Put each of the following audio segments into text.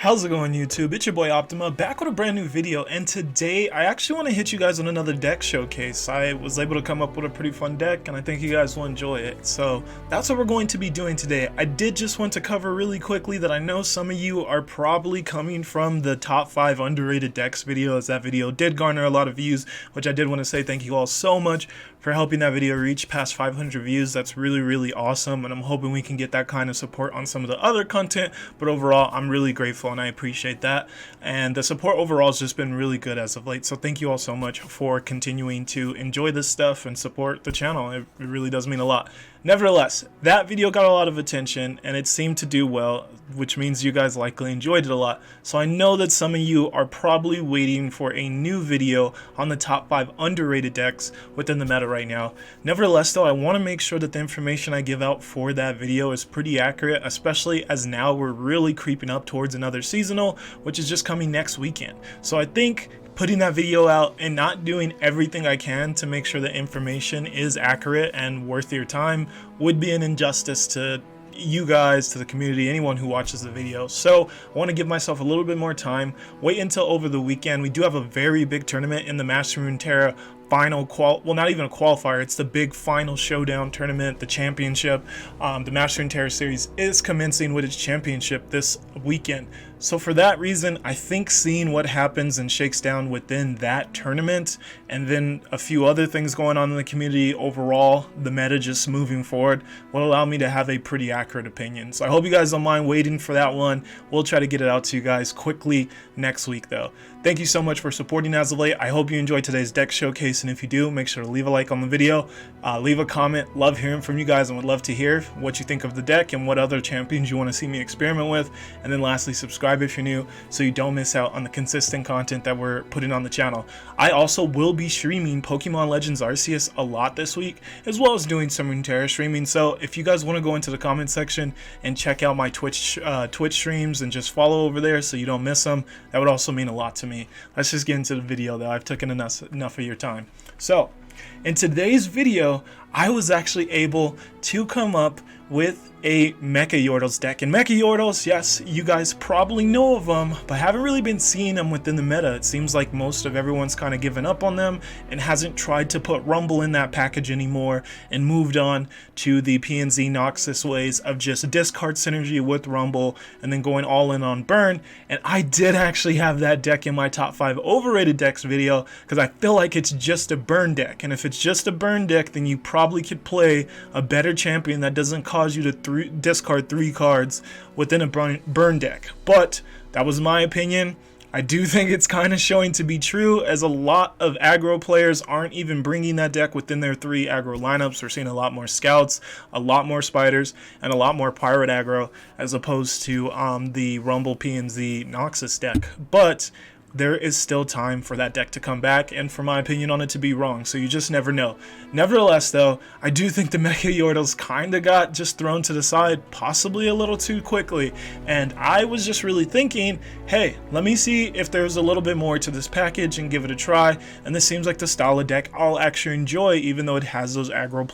How's it going, YouTube? It's your boy Optima, back with a brand new video, and today I actually want to hit you guys on another deck showcase. I was able to come up with a pretty fun deck, and I think you guys will enjoy it. So that's what we're going to be doing today. I did just want to cover really quickly that I know some of you are probably coming from the top 5 underrated decks video, as that video did garner a lot of views, which I did want to say thank you all so much for helping that video reach past 500 views. That's really awesome, and I'm hoping we can get that kind of support on some of the other content. But overall, I'm really grateful and I appreciate that, and the support overall has just been really good as of late. So thank you all so much for continuing to enjoy this stuff and support the channel. It really does mean a lot. Nevertheless, that video got a lot of attention and it seemed to do well, which means you guys likely enjoyed it a lot. So I know that some of you are probably waiting for a new video on the top 5 underrated decks within the meta right now. Nevertheless though, I want to make sure that the information I give out for that video is pretty accurate, especially as now we're really creeping up towards another seasonal, which is just coming next weekend. So I think putting that video out and not doing everything I can to make sure the information is accurate and worth your time would be an injustice to you guys, to the community, anyone who watches the video. So I want to give myself a little bit more time, wait until over the weekend. We do have a very big tournament in the Runeterra final well, not even a qualifier, it's the big final showdown tournament, the championship. The Runeterra series is commencing with its championship this weekend. So for that reason, I think seeing what happens and shakes down within that tournament, and then a few other things going on in the community overall, the meta just moving forward, will allow me to have a pretty accurate opinion. So I hope you guys don't mind waiting for that one. We'll try to get it out to you guys quickly next week though. Thank you so much for supporting as of late. I hope you enjoyed today's deck showcase, and if you do, make sure to leave a like on the video, leave a comment. Love hearing from you guys and would love to hear what you think of the deck and what other champions you want to see me experiment with. And then lastly, subscribe if you're new so you don't miss out on the consistent content that we're putting on the channel. I also will be streaming Pokemon Legends Arceus a lot this week, as well as doing some Runeterra streaming. So if you guys want to go into the comment section and check out my Twitch streams and just follow over there so you don't miss them, that would also mean a lot to me. Let's just get into the video though. I've taken enough of your time. So in today's video, I was actually able to come up with a Mecha-Yordles deck. And Mecha-Yordles, yes, you guys probably know of them, but haven't really been seeing them within the meta. It seems like most of everyone's kind of given up on them and hasn't tried to put Rumble in that package anymore and moved on to the PNZ Noxus ways of just discard synergy with Rumble and then going all in on burn. And I did actually have that deck in my top 5 overrated decks video because I feel like it's just a burn deck. And if it's just a burn deck, then you probably could play a better champion that doesn't cause you to discard 3 cards within a burn deck. But that was my opinion. I do think it's kind of showing to be true, as a lot of aggro players aren't even bringing that deck within their 3 aggro lineups. We're seeing a lot more scouts, a lot more spiders, and a lot more pirate aggro as opposed to the Rumble PNZ Noxus deck. But there is still time for that deck to come back and for my opinion on it to be wrong, so you just never know. Nevertheless though, I do think the Mecha-Yordles kinda got just thrown to the side, possibly a little too quickly, and I was just really thinking, hey, let me see if there's a little bit more to this package and give it a try. And this seems like the style of deck I'll actually enjoy, even though it has those aggro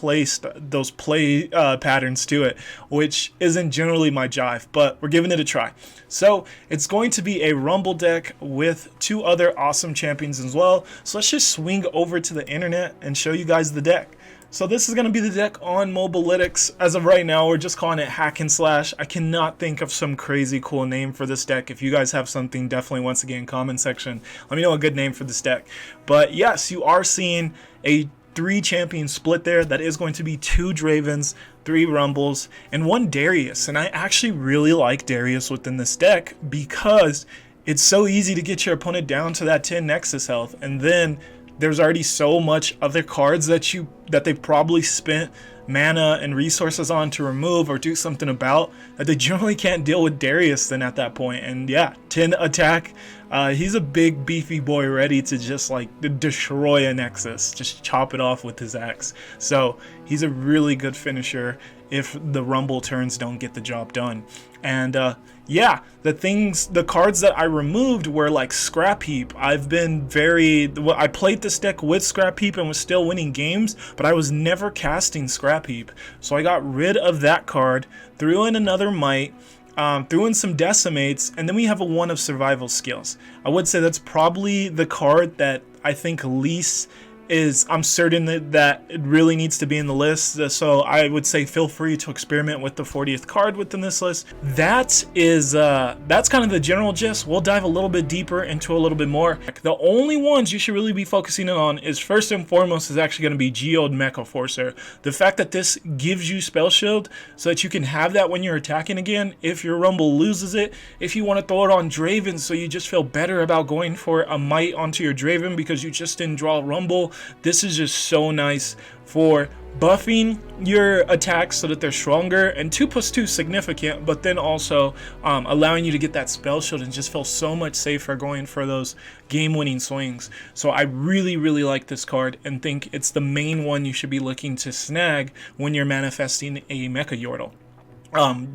play patterns to it, which isn't generally my jive, but we're giving it a try. So it's going to be a Rumble deck with 2 other awesome champions as well. So let's just swing over to the internet and show you guys the deck. So this is going to be the deck on Mobalytics. As of right now, we're just calling it Hack and Slash. I cannot think of some crazy cool name for this deck. If you guys have something, definitely once again comment section, let me know a good name for this deck. But yes, you are seeing a 3 champion split there. That is going to be 2 Dravens, 3 Rumbles, and 1 Darius. And I actually really like Darius within this deck because it's so easy to get your opponent down to that 10 Nexus health, and then there's already so much other cards that they've probably spent mana and resources on to remove or do something about, that they generally can't deal with Darius then at that point. And yeah, 10 attack, he's a big beefy boy ready to just like destroy a Nexus, just chop it off with his axe. So he's a really good finisher if the Rumble turns don't get the job done. And yeah, the cards that I removed were like Scrap Heap. I played this deck with Scrap Heap and was still winning games, but I was never casting Scrap Heap. So I got rid of that card, threw in another Might, threw in some decimates, and then we have a 1 of survival skills. I would say that's probably the card that I think least is, I'm certain that it really needs to be in the list. So I would say feel free to experiment with the 40th card within this list. That is that's kind of the general gist. We'll dive a little bit deeper into a little bit more. The only ones you should really be focusing on is, first and foremost, is actually going to be Geode Mecha Forcer. The fact that this gives you spell shield so that you can have that when you're attacking again if your Rumble loses it. If you want to throw it on Draven so you just feel better about going for a might onto your Draven because you just didn't draw Rumble, this is just so nice for buffing your attacks so that they're stronger, and 2+2 significant, but then also allowing you to get that spell shield and just feel so much safer going for those game-winning swings. So I really like this card and think it's the main one you should be looking to snag when you're manifesting a Mecha-Yordle.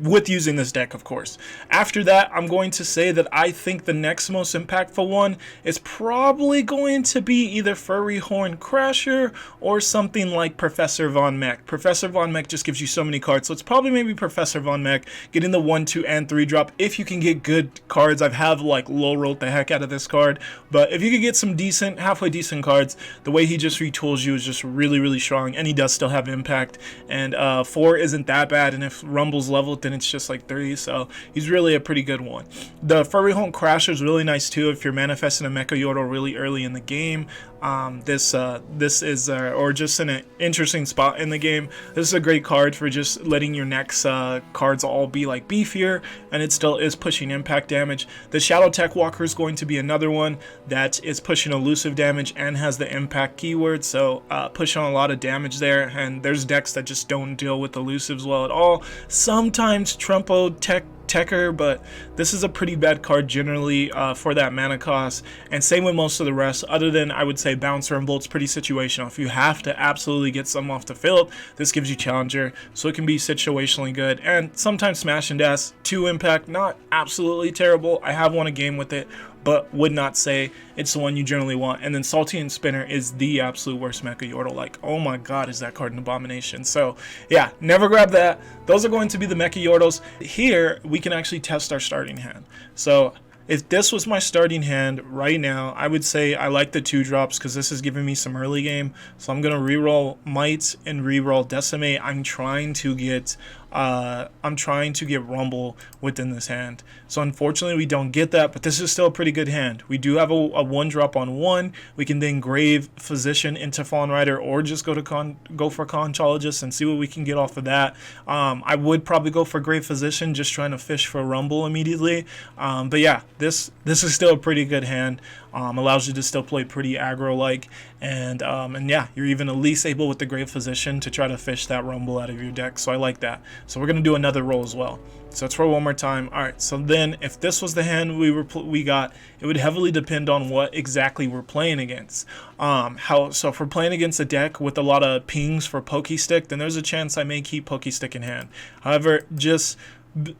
With using this deck, of course. After that, I'm going to say that I think the next most impactful one is probably going to be either Furry Horn Crasher or something like Professor Von Mech. Professor Von Mech just gives you so many cards, so it's probably maybe Professor Von Mech getting the 1, 2, and 3 drop if you can get good cards. I've like low rolled the heck out of this card, but if you could get some decent, halfway decent cards, the way he just retools you is just really strong, and he does still have impact, and 4 isn't that bad, and if Rumble's leveled, then it's just like 3, so he's really a pretty good one. The Furry Home Crasher is really nice too if you're manifesting a Mecha-Yordle really early in the game. This is or just in an interesting spot in the game. This is a great card for just letting your next cards all be like beefier, and it still is pushing impact damage. The Shadow Tech Walker is going to be another one that is pushing elusive damage and has the impact keyword, so pushing a lot of damage there, and there's decks that just don't deal with elusives well at all. Sometimes Trumpo Techer, but this is a pretty bad card generally for that mana cost, and same with most of the rest, other than I would say Bouncer and Bolt's pretty situational. If you have to absolutely get some off the field, this gives you Challenger, so it can be situationally good. And sometimes Smash and Dash 2 impact, not absolutely terrible. I have won a game with it, but would not say it's the one you generally want. And then Salty and Spinner is the absolute worst Mecha-Yordle. Like, oh my god, is that card an abomination. So yeah, never grab that. Those are going to be the Mecha-Yordles. Here we can actually test our starting hand. So if this was my starting hand right now, I would say I like the 2 drops because this is giving me some early game. So I'm gonna reroll Might and reroll Decimate. I'm trying to get Rumble within this hand. So unfortunately we don't get that, but this is still a pretty good hand. We do have a 1 drop on 1. We can then Grave Physician into Fallen Rider, or just go for Conchologist and see what we can get off of that. I would probably go for Grave Physician, just trying to fish for Rumble immediately. But yeah, this is still a pretty good hand. Allows you to still play pretty aggro like, and yeah, you're even at least able with the Grave Physician to try to fish that Rumble out of your deck, so I like that. So we're gonna do another roll as well. So let's roll one more time. All right, so then if this was the hand we got, it would heavily depend on what exactly we're playing against. So if we're playing against a deck with a lot of pings for Pokestick, then there's a chance I may keep Pokestick in hand. However, just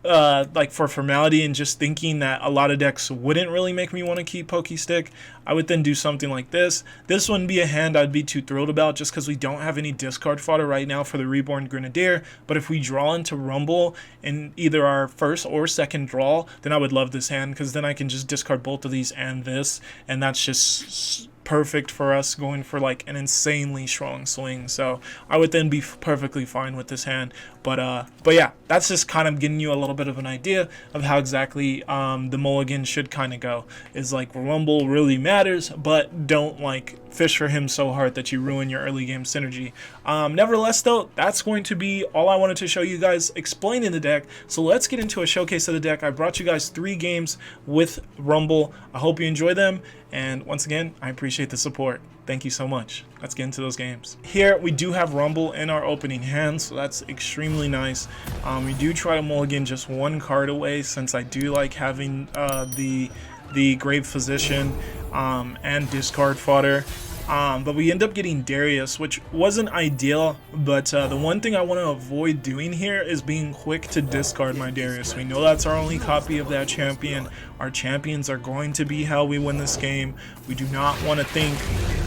like for formality and just thinking that a lot of decks wouldn't really make me want to keep Pokestick, I would then do something like this. This wouldn't be a hand I'd be too thrilled about just because we don't have any discard fodder right now for the Reborn Grenadier, but if we draw into Rumble in either our first or second draw, then I would love this hand because then I can just discard both of these and this, and that's just perfect for us going for like an insanely strong swing. So I would then be perfectly fine with this hand. But yeah, that's just kind of getting you a little bit of an idea of how exactly the mulligan should kind of go. Is like Rumble really matters, but don't like fish for him so hard that you ruin your early game synergy. Nevertheless though, that's going to be all I wanted to show you guys explaining the deck. So let's get into a showcase of the deck. I brought you guys 3 games with Rumble. I hope you enjoy them, and once again, I appreciate the support. Thank you so much. Let's get into those games. Here we do have Rumble in our opening hand, so that's extremely nice. We do try to mulligan just 1 card away, since I do like having the Grave Physician and discard fodder. But we end up getting Darius, which wasn't ideal, but the one thing I want to avoid doing here is being quick to discard my Darius. We know that's our only copy of that champion. Our champions are going to be how we win this game. We do not want to think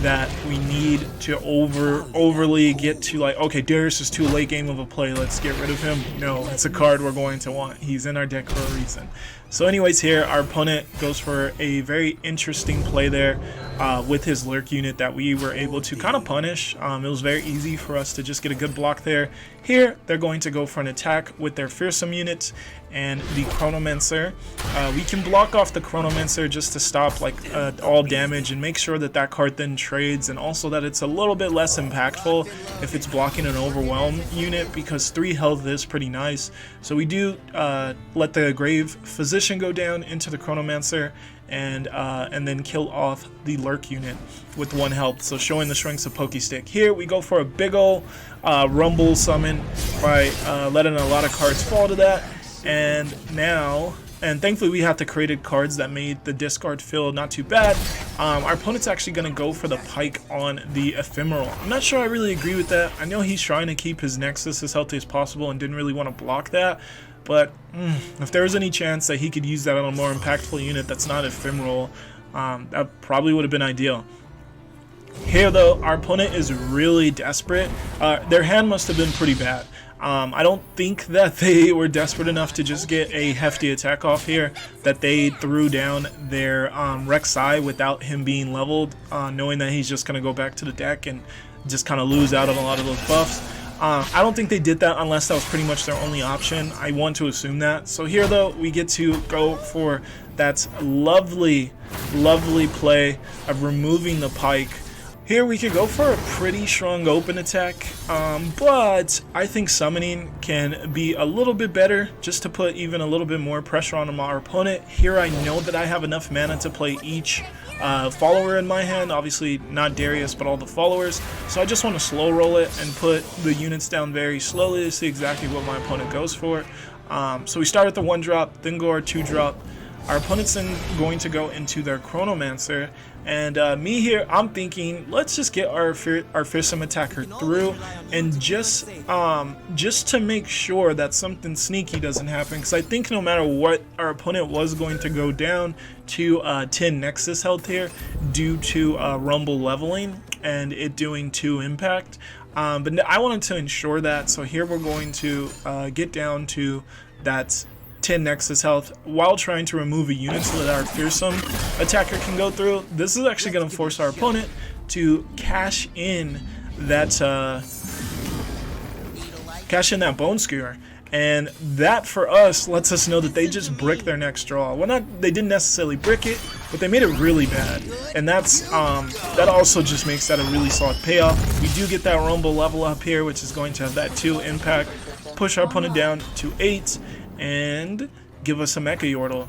that we need to overly get to like, okay, Darius is too late game of a play, let's get rid of him. No, it's a card we're going to want. He's in our deck for a reason. So anyways, here our opponent goes for a very interesting play there with his lurk unit that we were able to kind of punish. It was very easy for us to just get a good block there. Here they're going to go for an attack with their fearsome units and the Chronomancer. We can block off the Chronomancer just to stop like all damage and make sure that that card then trades, and also that it's a little bit less impactful if it's blocking an overwhelm unit, because 3 health is pretty nice. So we do let the Grave Physician go down into the Chronomancer and then kill off the lurk unit with 1 health, so showing the strengths of Pokestick. Here we go for a big ol' rumble summon by letting a lot of cards fall to that. And now, and thankfully we have the created cards that made the discard feel not too bad. Our opponent's actually going to go for the Pike on the Ephemeral. I'm not sure I really agree with that. I know he's trying to keep his Nexus as healthy as possible and didn't really want to block that. But if there was any chance that he could use that on a more impactful unit that's not Ephemeral, that probably would have been ideal. Here though, our opponent is really desperate. Their hand must have been pretty bad. I don't think that they were desperate enough to just get a hefty attack off here, that they threw down their Rek'Sai without him being leveled, knowing that he's just going to go back to the deck and just kind of lose out on a lot of those buffs. I don't think they did that unless that was pretty much their only option. I want to assume that. So here though, we get to go for that lovely, lovely play of removing the Pike. Here we could go for a pretty strong open attack, but I think summoning can be a little bit better just to put even a little bit more pressure on our opponent. Here I know that I have enough mana to play each follower in my hand, obviously not Darius but all the followers, so I just want to slow roll it and put the units down very slowly to see exactly what my opponent goes for. So we start at the 1-drop, then go our 2-drop. Our opponent's then going to go into their Chronomancer, and me here, I'm thinking, let's just get our fearsome attacker through, and just to make sure that something sneaky doesn't happen, because I think no matter what, our opponent was going to go down to 10 Nexus health here due to Rumble leveling and it doing 2 impact. But I wanted to ensure that, so here we're going to get down to that 10 Nexus health while trying to remove a unit so that our fearsome attacker can go through. This is actually going to force our opponent to cash in that Bone Skewer, and that for us lets us know that they just brick their next draw. Well, they didn't necessarily brick it, but they made it really bad, and that's that also just makes that a really solid payoff. We do get that Rumble level up here, which is going to have that 2 impact, push our opponent down to 8, and give us a Mecha-Yordle.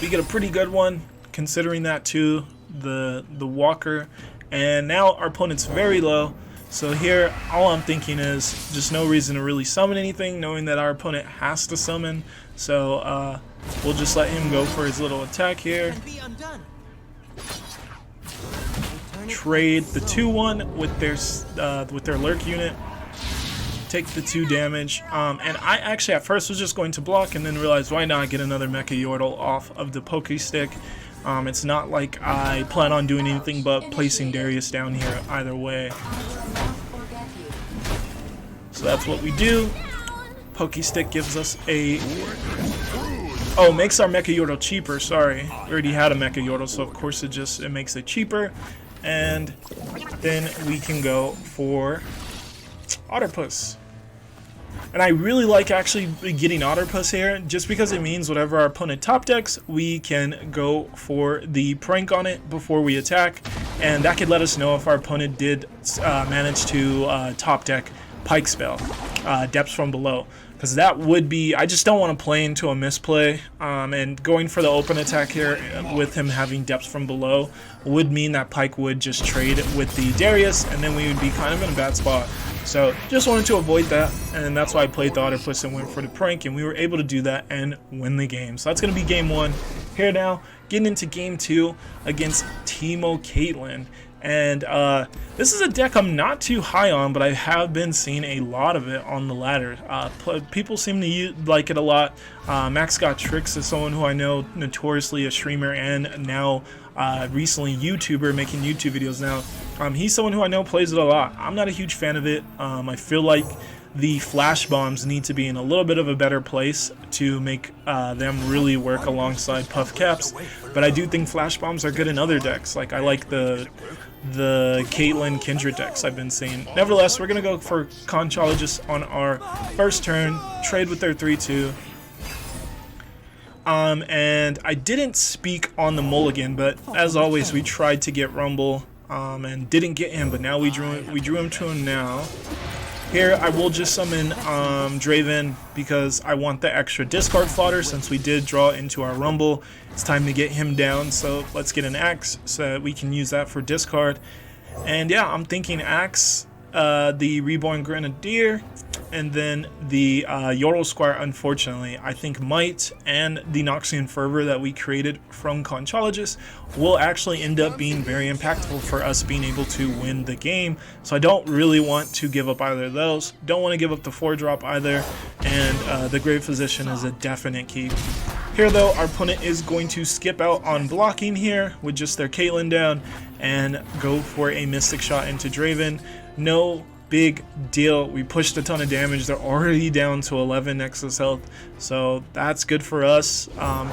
We get a pretty good one, considering that too, the Walker, and now our opponent's very low. So here, all I'm thinking is just no reason to really summon anything, knowing that our opponent has to summon. So we'll just let him go for his little attack here. Trade the 2-1 with their lurk unit. Take the 2 damage, and I actually at first was just going to block and then realized why not get another Mecha-Yordle off of the Pokestick. It's not like I plan on doing anything but placing Darius down here either way. So that's what we do. Pokestick gives us a... Oh, makes our Mecha-Yordle cheaper, sorry. We already had a Mecha-Yordle, so of course it makes it cheaper. And then we can go for Otterpuss. And I really like actually getting Otterpuss here, just because it means whatever our opponent top decks, we can go for the prank on it before we attack, and that could let us know if our opponent did manage to top deck Pike spell, Depths from Below, because that would be, I just don't want to play into a misplay, and going for the open attack here with him having Depths from Below would mean that Pike would just trade with the Darius, and then we would be kind of in a bad spot. So just wanted to avoid that, and that's why I played the Otterpuss and went for the prank, and we were able to do that and win the game. So that's going to be game 1. Here now, getting into game 2 against Teemo Caitlyn. And this is a deck I'm not too high on, but I have been seeing a lot of it on the ladder. People seem to like it a lot. Max Got Tricks is someone who I know, notoriously a streamer and now recently YouTuber, making YouTube videos now. He's someone who I know plays it a lot. I'm not a huge fan of it. I feel like the flash bombs need to be in a little bit of a better place to make them really work alongside puff caps, but I do think flash bombs are good in other decks. Like, I like the Caitlyn Kindred decks I've been seeing. Nevertheless, we're gonna go for Conchologist on our first turn, trade with their 3/2. And I didn't speak on the mulligan, but as always we tried to get Rumble and didn't get him, but now we drew him to him now. Here I will just summon Draven because I want the extra discard fodder since we did draw into our Rumble. It's time to get him down, so let's get an Axe so that we can use that for discard. And yeah, I'm thinking Axe, the Reborn Grenadier, and then the Yordle Squire. Unfortunately, I think Might and the Noxian Fervor that we created from Conchologist will actually end up being very impactful for us being able to win the game. So I don't really want to give up either of those. Don't want to give up the 4-drop either, and the Grave Physician is a definite keep. Here though, our opponent is going to skip out on blocking here with just their Caitlyn down and go for a Mystic Shot into Draven. No big deal. We pushed a ton of damage. They're already down to 11 Nexus health, so that's good for us.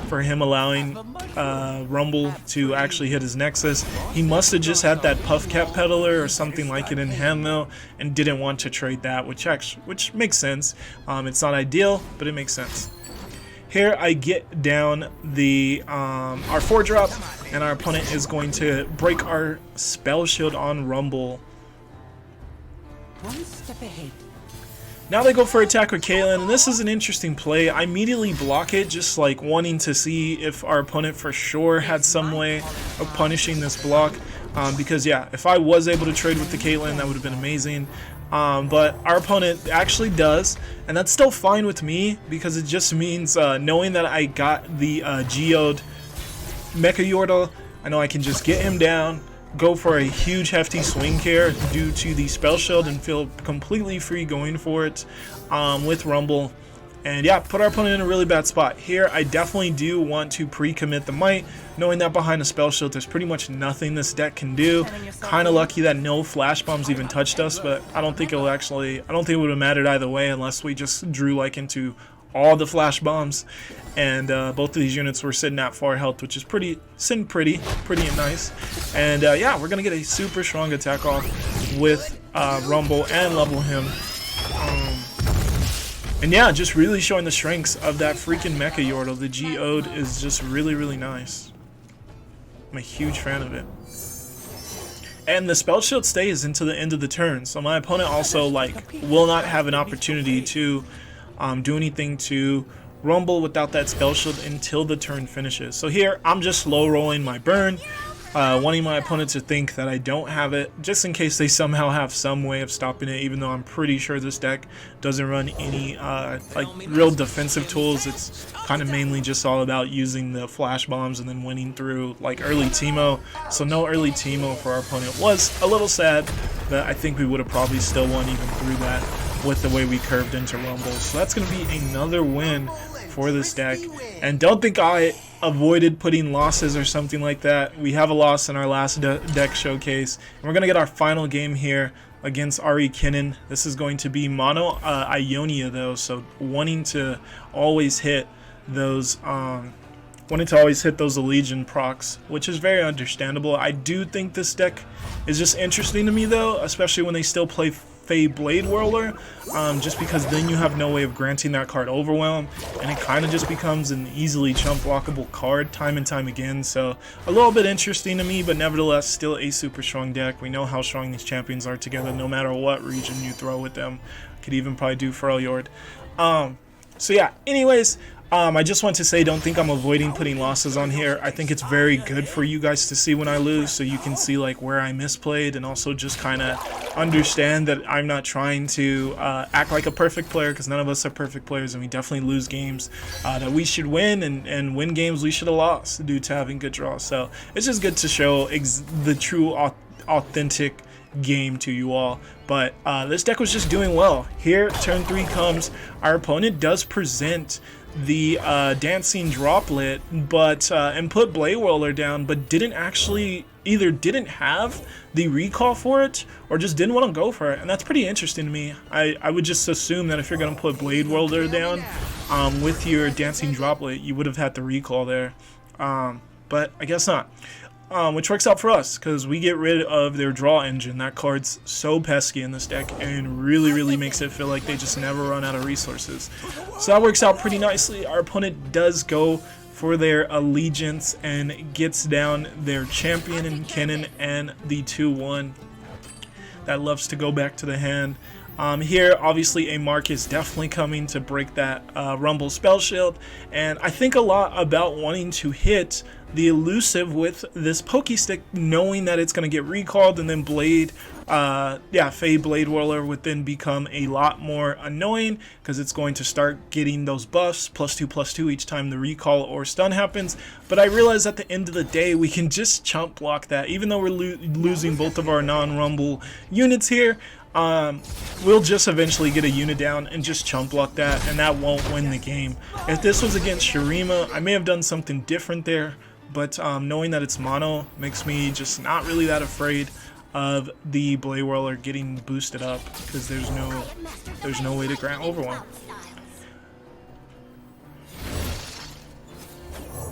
For him allowing Rumble to actually hit his Nexus. He must have just had that Puff Cap Peddler or something like it in hand though, and didn't want to trade that, which makes sense. It's not ideal, but it makes sense. Here I get down the our 4-drop, and our opponent is going to break our Spell Shield on Rumble. One step ahead. Now they go for attack with Caitlyn, and this is an interesting play. I immediately block it, just like wanting to see if our opponent for sure had some way of punishing this block. Because yeah, if I was able to trade with the Caitlyn, that would have been amazing. But our opponent actually does, and that's still fine with me because it just means knowing that I got the Geode Mecha-Yordle, I know I can just get him down, go for a huge hefty swing care due to the Spell Shield, and feel completely free going for it with Rumble. And yeah, put our opponent in a really bad spot. Here I definitely do want to pre-commit the Might, knowing that behind a Spell Shield there's pretty much nothing this deck can do. Kind of lucky that no flash bombs even touched us, but I don't think it would have mattered either way unless we just drew like into all the flash bombs. And both of these units were sitting at 4 health, which is pretty nice. And yeah, we're gonna get a super strong attack off with Rumble and level him. And yeah, just really showing the strengths of that freaking Mecha-Yordle. The Geode is just really nice. I'm a huge fan of it. And the Spell Shield stays until the end of the turn, so my opponent also will not have an opportunity to do anything to Rumble without that Spell Shield until the turn finishes. So here I'm just slow rolling my burn, wanting my opponent to think that I don't have it, just in case they somehow have some way of stopping it, even though I'm pretty sure this deck doesn't run any real defensive tools. It's kind of mainly just all about using the flash bombs and then winning through early Teemo. So no early Teemo for our opponent was a little sad, but I think we would have probably still won even through that with the way we curved into Rumble. So that's going to be another win for this deck. And don't think I avoided putting losses or something like that. We have a loss in our last deck showcase, and we're going to get our final game here against Ari Kinnan. This is going to be mono Ionia though, so wanting to always hit those Legion procs, which is very understandable. I do think this deck is just interesting to me though, especially when they still play Fey Blade Whirler, just because then you have no way of granting that card Overwhelm, and it kind of just becomes an easily chump blockable card time and time again. So a little bit interesting to me, but nevertheless still a super strong deck. We know how strong these champions are together no matter what region you throw with them. Could even probably do Freljord. So yeah, anyways, I just want to say, don't think I'm avoiding putting losses on here. I think it's very good for you guys to see when I lose, so you can see where I misplayed, and also just kind of understand that I'm not trying to act like a perfect player, because none of us are perfect players, and we definitely lose games that we should win, and win games we should have lost due to having good draws. So it's just good to show the true authentic game to you all. But this deck was just doing well. Here, turn 3 comes. Our opponent does present the dancing droplet, but and put Blade Whirler down, but didn't actually didn't have the recall for it, or just didn't want to go for it. And that's pretty interesting to me. I would just assume that if you're gonna put Blade Whirler down with your dancing droplet, you would have had the recall there, but I guess not. Which works out for us because we get rid of their draw engine. That card's so pesky in this deck and really makes it feel like they just never run out of resources. So that works out pretty nicely. Our opponent does go for their allegiance and gets down their champion in Kennen and the 2/1 that loves to go back to the hand. Here, obviously, a mark is definitely coming to break that Rumble spell shield, and I think a lot about wanting to hit the elusive with this Pokey Stick, knowing that it's going to get recalled, and then Fey Blade Whirler would then become a lot more annoying because it's going to start getting those buffs, +2/+2 each time the recall or stun happens. But I realize at the end of the day, we can just chump block that, even though we're losing both of our non-Rumble units here. We'll just eventually get a unit down and just chump block that, and that won't win the game. If this was against Shurima, I may have done something different there, but knowing that it's mono makes me just not really that afraid of the Blade Whirler getting boosted up, because there's no way to grant Overwhelm.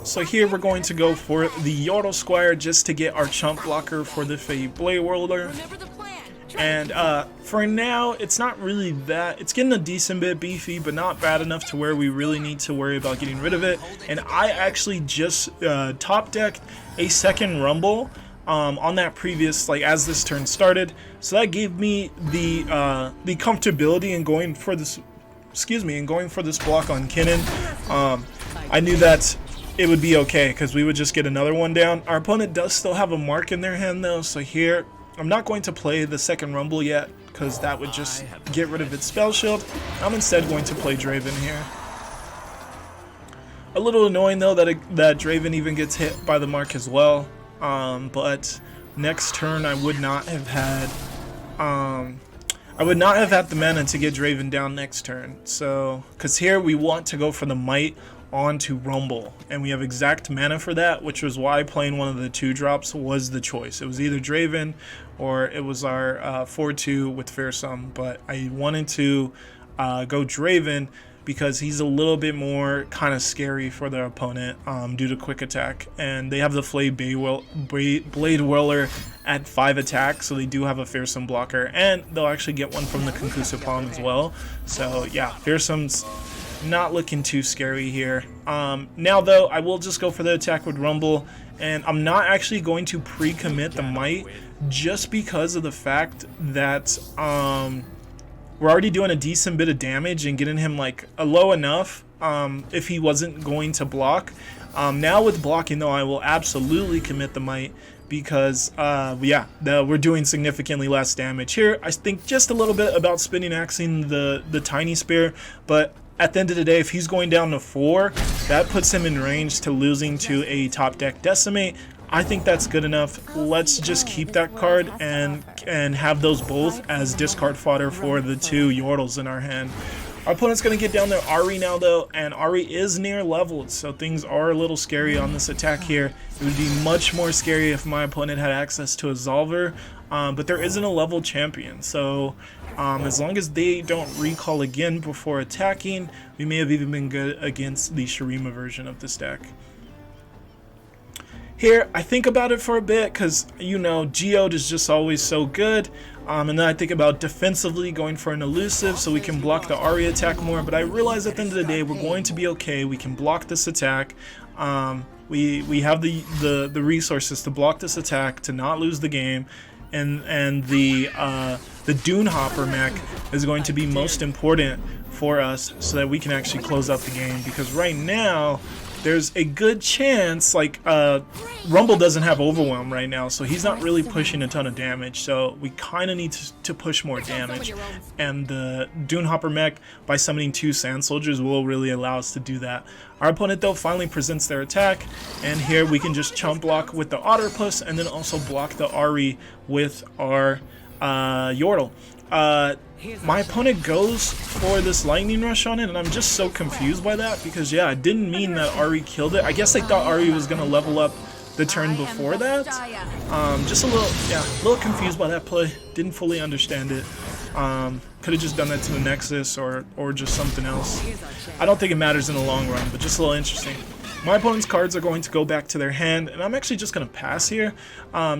So here we're going to go for the Yordle Squire just to get our chump blocker for the Fey Blade Whirler. And for now, it's not really that. It's getting a decent bit beefy, but not bad enough to where we really need to worry about getting rid of it. And I actually just top decked a second Rumble on that previous, like as this turn started. So that gave me the comfortability in going for this, block on Kennen. I knew that it would be okay because we would just get another one down. Our opponent does still have a mark in their hand though, so here I'm not going to play the second Rumble yet because that would just get rid of its spell shield. I'm instead going to play Draven here. A little annoying though that Draven even gets hit by the mark as well. But next turn I would not have had the mana to get Draven down next turn. So because here we want to go for the might onto Rumble, and we have exact mana for that, which was why playing one of the 2-drops was the choice. It was either Draven or it was our 4/2 with Fearsome, but I wanted to go Draven because he's a little bit more kind of scary for their opponent due to quick attack, and they have the Blade Whirler at 5 attack, so they do have a Fearsome blocker, and they'll actually get one from the Conclusive Palm as well. So yeah, Fearsome's not looking too scary here. Now though, I will just go for the attack with Rumble, and I'm not actually going to pre-commit the might just because of the fact that we're already doing a decent bit of damage and getting him like a low enough if he wasn't going to block. Now with blocking though, I will absolutely commit the might because we're doing significantly less damage here. I think just a little bit about spinning axing the tiny spear, but at the end of the day, if he's going down to 4, that puts him in range to losing to a top deck Decimate. I think that's good enough. Let's just keep that card and have those both as discard fodder for the 2 Yordles in our hand. Our opponent's going to get down their Ahri now though, and Ahri is near leveled, so things are a little scary on this attack here. It would be much more scary if my opponent had access to a Zolver, but there isn't a level champion, so as long as they don't recall again before attacking, we may have even been good against the Shurima version of this deck. Here, I think about it for a bit because, you know, Geode is just always so good. And then I think about defensively going for an elusive so we can block the Ahri attack more. But I realize at the end of the day, we're going to be okay. We can block this attack. We have the resources to block this attack, to not lose the game. And the Dune Hopper mech is going to be most important for us so that we can actually close out the game. Because right now, there's a good chance, like, Rumble doesn't have Overwhelm right now, so he's not really pushing a ton of damage, so we kind of need to push more damage. And the Dunehopper mech, by summoning 2 Sand Soldiers, will really allow us to do that. Our opponent, though, finally presents their attack, and here we can just chump block with the Otterpuss, and then also block the Ari with our Yordle. My opponent goes for this Lightning Rush on it, and I'm just so confused by that, because yeah, I didn't mean that Ari killed it. I guess I thought Ari was going to level up the turn before that. Just a little confused by that play. Didn't fully understand it. Could have just done that to the Nexus or just something else. I don't think it matters in the long run, but just a little interesting. My opponent's cards are going to go back to their hand, and I'm actually just going to pass here.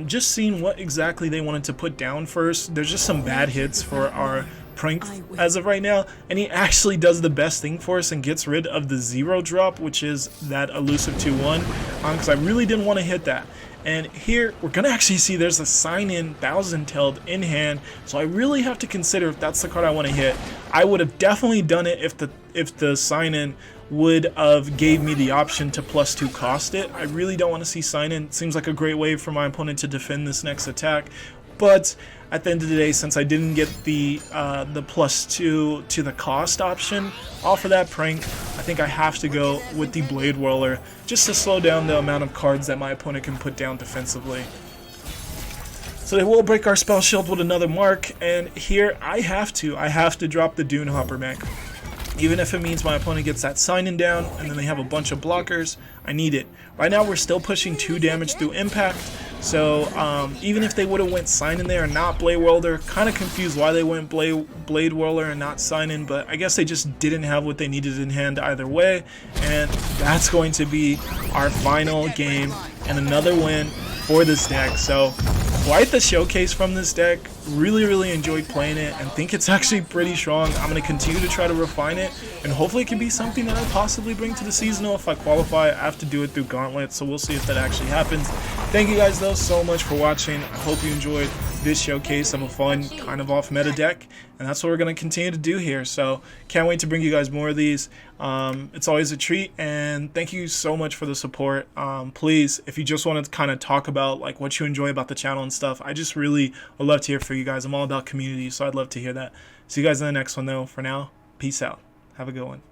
Just seeing what exactly they wanted to put down first. There's just some bad hits for our Prank as of right now, and he actually does the best thing for us and gets rid of the 0 drop, which is that elusive 2-1, because I really didn't want to hit that. And here we're gonna actually see there's a sign-in Thousand-Tailed in hand, so I really have to consider if that's the card I want to hit. I would have definitely done it if the sign-in would have gave me the option to +2 cost it. I really don't want to see sign-in. Seems like a great way for my opponent to defend this next attack, but at the end of the day, since I didn't get the +2 to the cost option off of that Prank, I think I have to go with the Blade Whirler just to slow down the amount of cards that my opponent can put down defensively. So they will break our Spell Shield with another mark, and here I have to drop the Dunehopper mech. Even if it means my opponent gets that sign-in down and then they have a bunch of blockers, I need it. Right now we're still pushing 2 damage through impact, so even if they would have went sign-in there and not Blade Whirler, kind of confused why they went Blade Whirler and not sign-in, but I guess they just didn't have what they needed in hand either way, and that's going to be our final game and another win for this deck. So quite the showcase from this deck. Really enjoyed playing it and think it's actually pretty strong. I'm going to continue to try to refine it, and hopefully it can be something that I possibly bring to the seasonal. If I qualify, I have to do it through Gauntlet, so we'll see if that actually happens. Thank you guys though so much for watching. I hope you enjoyed this showcase of a fun kind of off meta deck, and that's what we're going to continue to do here. So can't wait to bring you guys more of these. It's always a treat, and thank you so much for the support. Please, if you just want to kind of talk about like what you enjoy about the channel and stuff, I just really would love to hear from you guys. I'm all about community, so I'd love to hear that. See you guys in the next one though. For now, peace out. Have a good one.